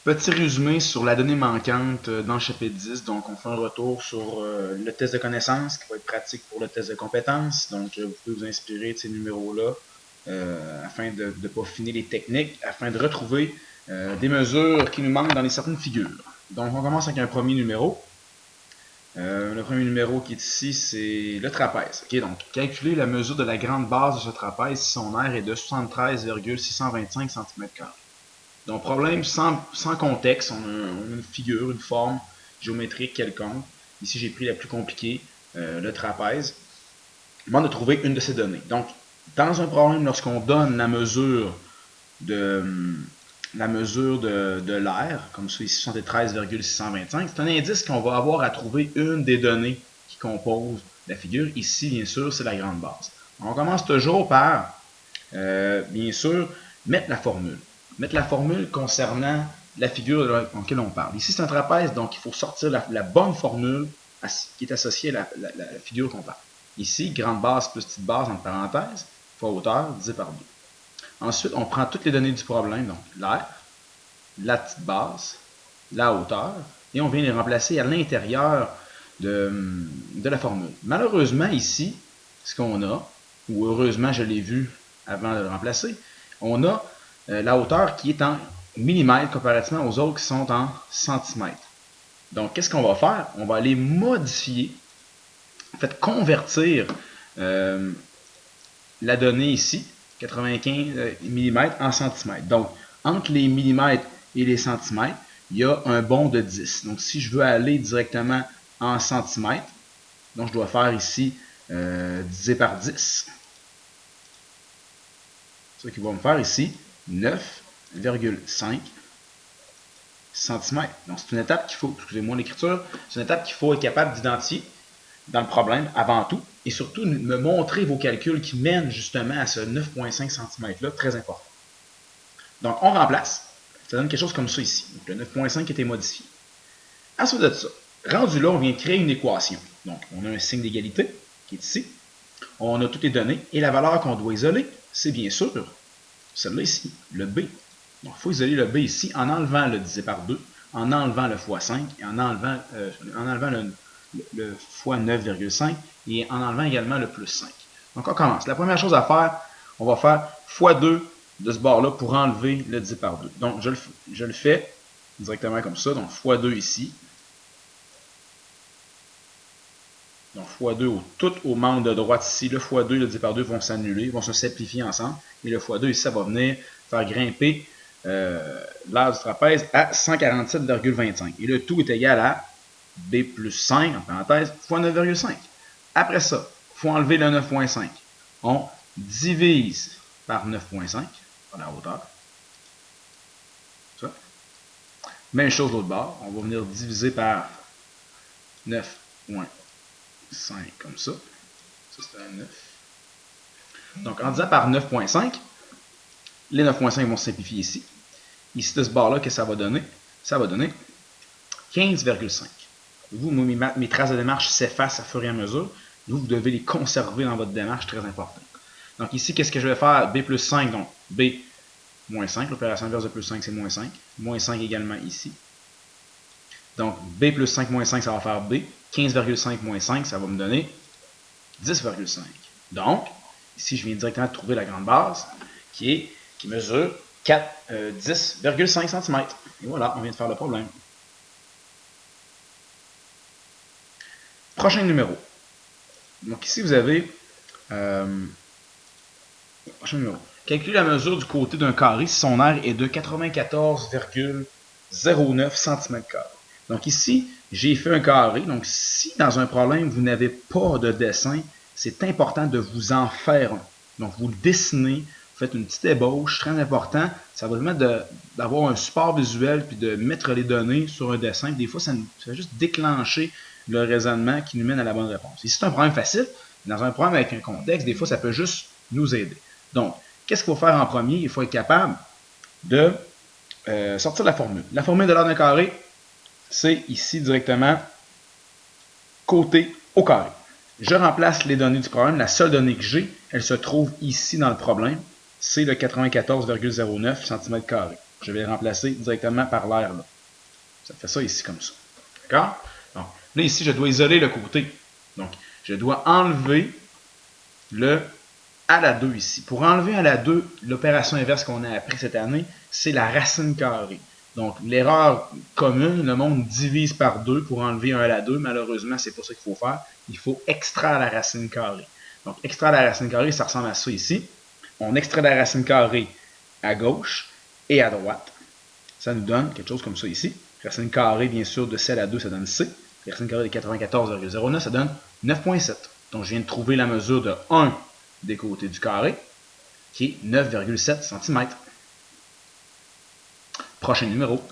Petit résumé sur la donnée manquante dans le chapitre 10. Donc, on fait un retour sur le test de connaissance qui va être pratique pour le test de compétences. Donc, vous pouvez vous inspirer de ces numéros-là afin de peaufiner les techniques, afin de retrouver des mesures qui nous manquent dans les certaines figures. Donc, on commence avec un premier numéro. Le premier numéro qui est ici, c'est le trapèze. Okay, donc, calculer la mesure de la grande base de ce trapèze si son aire est de 73,625 cm². Donc, problème sans contexte, on a une figure, une forme géométrique quelconque. Ici, j'ai pris la plus compliquée, le trapèze. On demande de trouver une de ces données. Donc, dans un problème, lorsqu'on donne la mesure de l'air, comme ça ici 73,625, c'est un indice qu'on va avoir à trouver une des données qui composent la figure. Ici, bien sûr, c'est la grande base. On commence toujours par, bien sûr, mettre la formule. Mettre la formule concernant la figure dans laquelle on parle. Ici, c'est un trapèze, donc il faut sortir la bonne formule qui est associée à la figure qu'on parle. Ici, grande base plus petite base, entre parenthèses, fois hauteur, divisé par 2. Ensuite, on prend toutes les données du problème, donc l'air, la petite base, la hauteur, et on vient les remplacer à l'intérieur de la formule. Malheureusement, ici, ce qu'on a, ou heureusement, je l'ai vu avant de le remplacer, on a la hauteur qui est en millimètres comparativement aux autres qui sont en centimètres. Donc, qu'est-ce qu'on va faire? On va aller modifier, en fait, convertir la donnée ici, 95 mm en centimètres. Donc, entre les millimètres et les centimètres, il y a un bond de 10. Donc, si je veux aller directement en centimètres, donc je dois faire ici divisé par 10. Ce qui va me faire ici 9,5 cm. Donc, c'est une étape qu'il faut, excusez-moi l'écriture, c'est une étape qu'il faut être capable d'identifier dans le problème avant tout, et surtout me montrer vos calculs qui mènent justement à ce 9,5 cm-là, très important. Donc, on remplace. Ça donne quelque chose comme ça ici. Donc, le 9,5 qui a été modifié. Ensuite de ça, rendu là, on vient créer une équation. Donc, on a un signe d'égalité qui est ici. On a toutes les données. Et la valeur qu'on doit isoler, c'est bien sûr celle-là ici, le B. Donc, il faut isoler le B ici en enlevant le divisé par 2, en enlevant le fois 5, et en enlevant le fois 9,5 et en enlevant également le plus 5. Donc, on commence. La première chose à faire, on va faire fois 2 de ce bord-là pour enlever le divisé par 2. Donc, je le fais directement comme ça. Donc, fois 2 ici. Donc, x2 tout au membre de droite ici. Le x2 et le divisé par 2 vont s'annuler, vont se simplifier ensemble. Et le x2 ici, ça va venir faire grimper l'aire du trapèze à 147,25. Et le tout est égal à B plus 5, en parenthèse, fois 9,5. Après ça, il faut enlever le 9,5. On divise par 9,5, par la hauteur. Ça. Même chose de l'autre bord. On va venir diviser par 9,5 comme ça. Ça, c'est un 9. Donc, en disant par 9,5, les 9,5 vont se simplifier ici. Ici, de ce bord-là, qu'est-ce que ça va donner? Ça va donner 15,5. Vous, mes traces de démarche s'effacent à fur et à mesure. Vous devez les conserver dans votre démarche, très important. Donc ici, qu'est-ce que je vais faire? B plus 5, donc B moins 5. L'opération inverse de plus 5, c'est moins 5. Moins 5 également ici. Donc B plus 5 moins 5, ça va faire B. 15,5 moins 5, ça va me donner 10,5. Donc, ici, je viens directement de trouver la grande base qui mesure 10,5 cm. Et voilà, on vient de faire le problème. Prochain numéro. Donc ici, vous avez prochain numéro. Calculer la mesure du côté d'un carré si son aire est de 94,09 cm². Donc ici, j'ai fait un carré. Donc si dans un problème, vous n'avez pas de dessin, c'est important de vous en faire un. Donc vous le dessinez, vous faites une petite ébauche, très important. Ça va permettre d'avoir un support visuel puis de mettre les données sur un dessin. Des fois, ça va juste déclencher le raisonnement qui nous mène à la bonne réponse. Ici, c'est un problème facile. Dans un problème avec un contexte, des fois, ça peut juste nous aider. Donc, qu'est-ce qu'il faut faire en premier? Il faut être capable de sortir la formule. La formule de l'aire d'un carré, c'est ici directement côté au carré. Je remplace les données du problème. La seule donnée que j'ai, elle se trouve ici dans le problème. C'est le 94,09 cm². je vais le remplacer directement par l'air là. Ça fait ça ici comme ça. D'accord? Donc, là, ici, je dois isoler le côté. Donc, je dois enlever le à la 2 ici. Pour enlever à la 2, l'opération inverse qu'on a appris cette année, c'est la racine carrée. Donc, l'erreur commune, le monde divise par 2 pour enlever un à la 2. Malheureusement, c'est pas ça qu'il faut faire. Il faut extraire la racine carrée. Donc, extraire la racine carrée, ça ressemble à ça ici. On extrait la racine carrée à gauche et à droite. Ça nous donne quelque chose comme ça ici. Racine carrée, bien sûr, de C à la 2, ça donne C. Et racine carrée de 94,09, ça donne 9,7. Donc, je viens de trouver la mesure de 1 des côtés du carré, qui est 9,7 cm. Prochain numéro.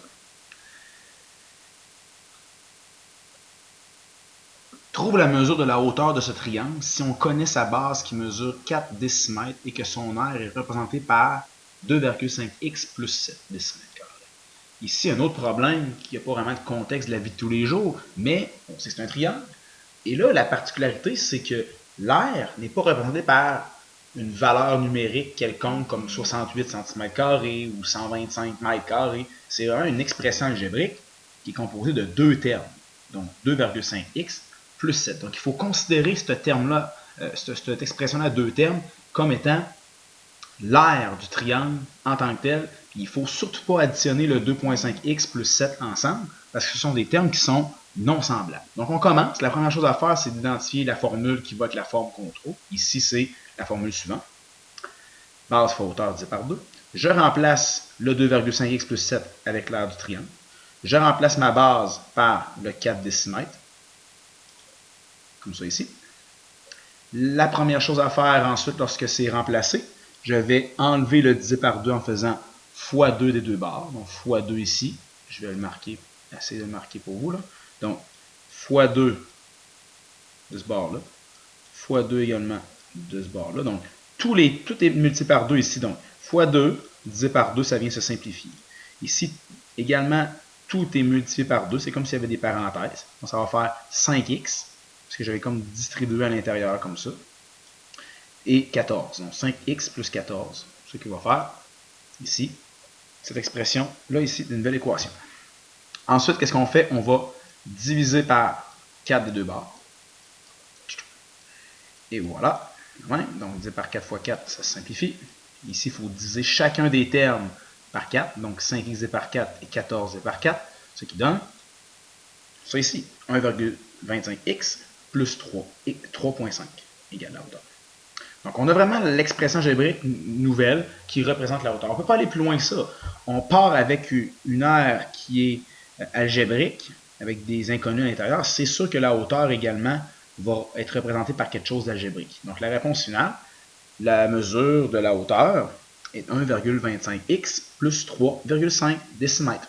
Trouve la mesure de la hauteur de ce triangle si on connaît sa base qui mesure 4 décimètres et que son aire est représenté par 2,5x plus 7 décimètres carrés. Ici, un autre problème qui n'a pas vraiment de contexte de la vie de tous les jours, mais on sait que c'est un triangle. Et là, la particularité, c'est que l'aire n'est pas représenté par une valeur numérique quelconque comme 68 cm² ou 125 m². C'est vraiment une expression algébrique qui est composée de deux termes, donc 2,5x plus 7. Donc, il faut considérer ce terme-là, cette expression-là à deux termes, comme étant l'aire du triangle en tant que tel. Puis il ne faut surtout pas additionner le 2,5x plus 7 ensemble, parce que ce sont des termes qui sont non semblables. Donc on commence. La première chose à faire, c'est d'identifier la formule qui va avec la forme qu'on trouve. Ici, c'est la formule suivante. Base fois hauteur divisé par 2. Je remplace le 2,5x plus 7 avec l'aire du triangle. Je remplace ma base par le 4 décimètres, comme ça ici. La première chose à faire ensuite, lorsque c'est remplacé, je vais enlever le divisé par 2 en faisant x2 des deux barres. Donc x2 ici, je vais le marquer, essayer de le marquer pour vous là. Donc x2 de ce bord-là, x2 également de ce bord-là. Donc tout est multiplié par 2 ici. Donc x2 divisé par 2, ça vient se simplifier. Ici également, tout est multiplié par 2. C'est comme s'il y avait des parenthèses. Donc ça va faire 5x, parce que j'avais comme distribué à l'intérieur comme ça. Et 14. Donc 5x plus 14. Ce qui va faire ici, cette expression-là ici, d'une nouvelle équation. Ensuite, qu'est-ce qu'on fait? On va diviser par 4 des deux barres. Et voilà. Donc, diviser par 4 fois 4, ça se simplifie. Ici, il faut diviser chacun des termes par 4. Donc, 5x divisé par 4 et 14 divisé par 4. Ce qui donne ça ici. 1,25x plus 3,5 égale la hauteur. Donc, on a vraiment l'expression algébrique nouvelle qui représente la hauteur. On ne peut pas aller plus loin que ça. On part avec une aire qui est algébrique, avec des inconnus à l'intérieur. C'est sûr que la hauteur également va être représentée par quelque chose d'algébrique. Donc, la réponse finale, la mesure de la hauteur est 1,25x plus 3,5 décimètres.